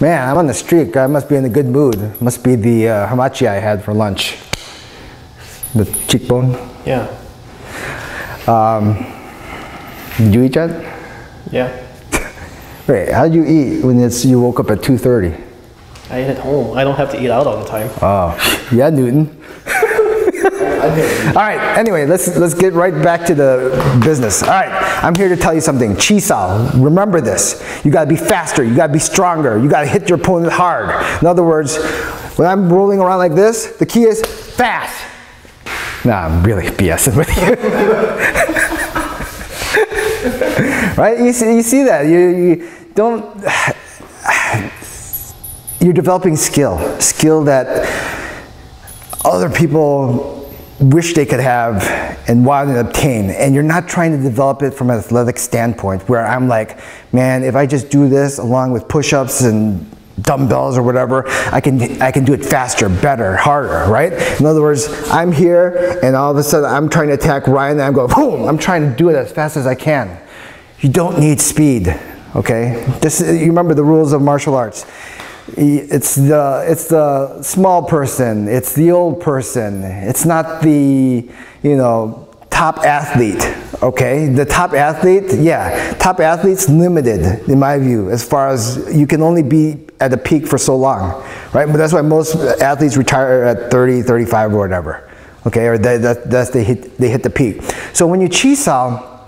Man, I'm on the streak. I must be in a good mood. Must be the hamachi I had for lunch. The cheekbone. Yeah. Did you eat that? Yeah. Wait, how did you eat when you woke up at 2:30? I eat at home. I don't have to eat out all the time. Oh, yeah, Newton. All right, anyway, let's get right back to the business. All right, I'm here to tell you something. Chi Sao, remember this. You gotta be faster, you gotta be stronger, you gotta hit your opponent hard. In other words, when I'm rolling around like this, the key is fast. Nah, I'm really BSing with you. Right, you see that. You don't, you're developing skill that other people wish they could have and want to obtain, and you're not trying to develop it from an athletic standpoint where I'm like, man, if I just do this along with push-ups and dumbbells or whatever, I can do it faster, better, harder, right? In other words, I'm here and all of a sudden I'm trying to attack Ryan and I'm going boom, I'm trying to do it as fast as I can. You don't need speed, okay? You remember the rules of martial arts. It's the small person, it's the old person, it's not the, top athlete, okay? The top athlete, yeah, top athlete's limited in my view as far as you can only be at a peak for so long, right? But that's why most athletes retire at 30, 35 or whatever, okay? Or they hit the peak. So when you Chi Sao,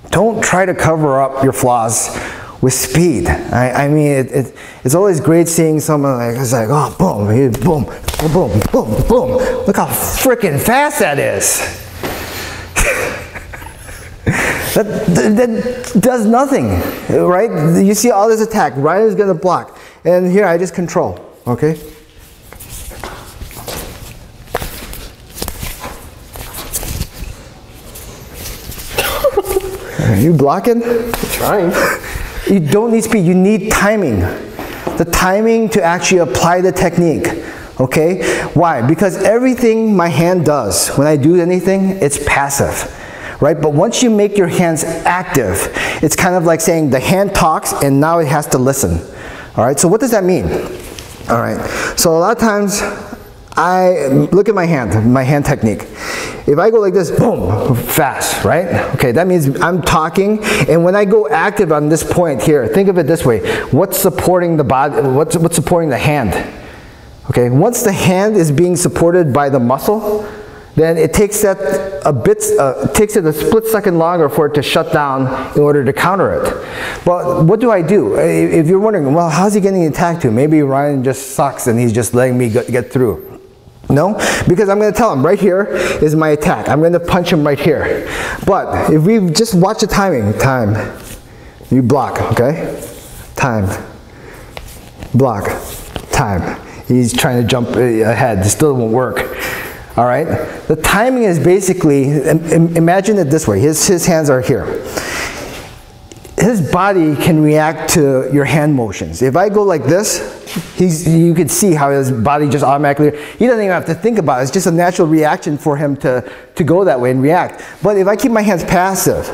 don't try to cover up your flaws with speed. I mean, it's always great seeing someone like, it's like, oh, boom, boom, boom, boom, boom. Look how freaking fast that is. that does nothing, right? You see all this attack, Ryan's gonna block. And here, I just control, okay? Are you blocking? I'm trying. You don't need speed, you need timing. The timing to actually apply the technique, okay? Why? Because everything my hand does, when I do anything, it's passive, right? But once you make your hands active, it's kind of like saying the hand talks and now it has to listen, all right? So what does that mean? All right, so a lot of times, look at my hand technique. If I go like this, boom, fast, right? Okay, that means I'm talking, and when I go active on this point here, think of it this way. What's supporting the body, what's supporting the hand? Okay, once the hand is being supported by the muscle, then it takes that takes it a split second longer for it to shut down in order to counter it. But what do I do? If you're wondering, well, how's he getting attacked to? Maybe Ryan just sucks and he's just letting me get through. No, because I'm going to tell him right here is my attack. I'm going to punch him right here. But if we just watch the timing, you block, okay? Time, block, time. He's trying to jump ahead. It still won't work. All right? The timing is basically, imagine it this way. His hands are here. His body can react to your hand motions. If I go like this, you can see how his body just automatically, he doesn't even have to think about it. It's just a natural reaction for him to go that way and react. But if I keep my hands passive,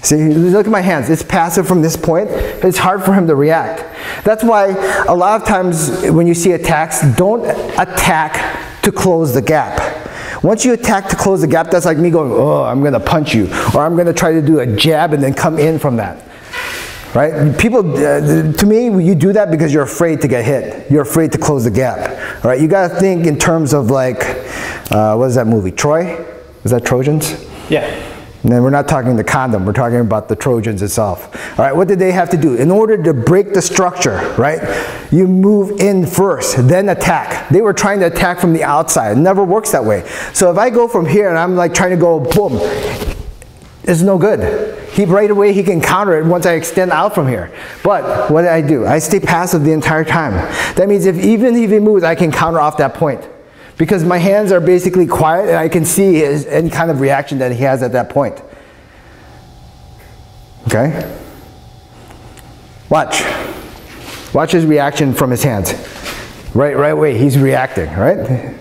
see, look at my hands, it's passive from this point, it's hard for him to react. That's why a lot of times when you see attacks, don't attack to close the gap. Once you attack to close the gap, that's like me going, oh, I'm gonna punch you, or I'm gonna try to do a jab and then come in from that. Right? People, to me, you do that because you're afraid to get hit. You're afraid to close the gap. All right? You got to think in terms of like, what is that movie? Troy? Was that Trojans? Yeah. And then we're not talking the condom. We're talking about the Trojans itself. All right? What did they have to do? In order to break the structure, right? You move in first, then attack. They were trying to attack from the outside. It never works that way. So if I go from here and I'm like trying to go boom, it's no good. Right away he can counter it once I extend out from here. But what do? I stay passive the entire time. That means even if he moves, I can counter off that point. Because my hands are basically quiet and I can see any kind of reaction that he has at that point. Okay? Watch. Watch his reaction from his hands. Right away, he's reacting, right?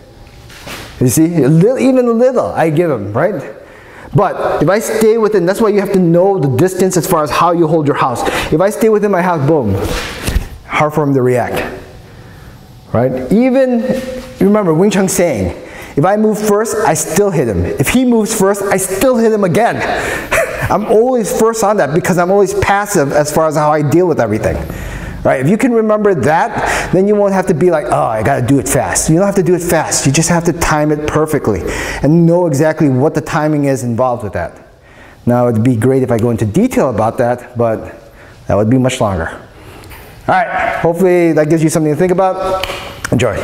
You see, even a little I give him, right? But if I stay within, that's why you have to know the distance as far as how you hold your house. If I stay within my house, boom, hard for him to react. Right? Even, remember Wing Chun saying, if I move first, I still hit him. If he moves first, I still hit him again. I'm always first on that because I'm always passive as far as how I deal with everything. Right? If you can remember that, then you won't have to be like, oh, I gotta do it fast. You don't have to do it fast. You just have to time it perfectly and know exactly what the timing is involved with that. Now, it'd be great if I go into detail about that, but that would be much longer. All right, hopefully that gives you something to think about. Enjoy.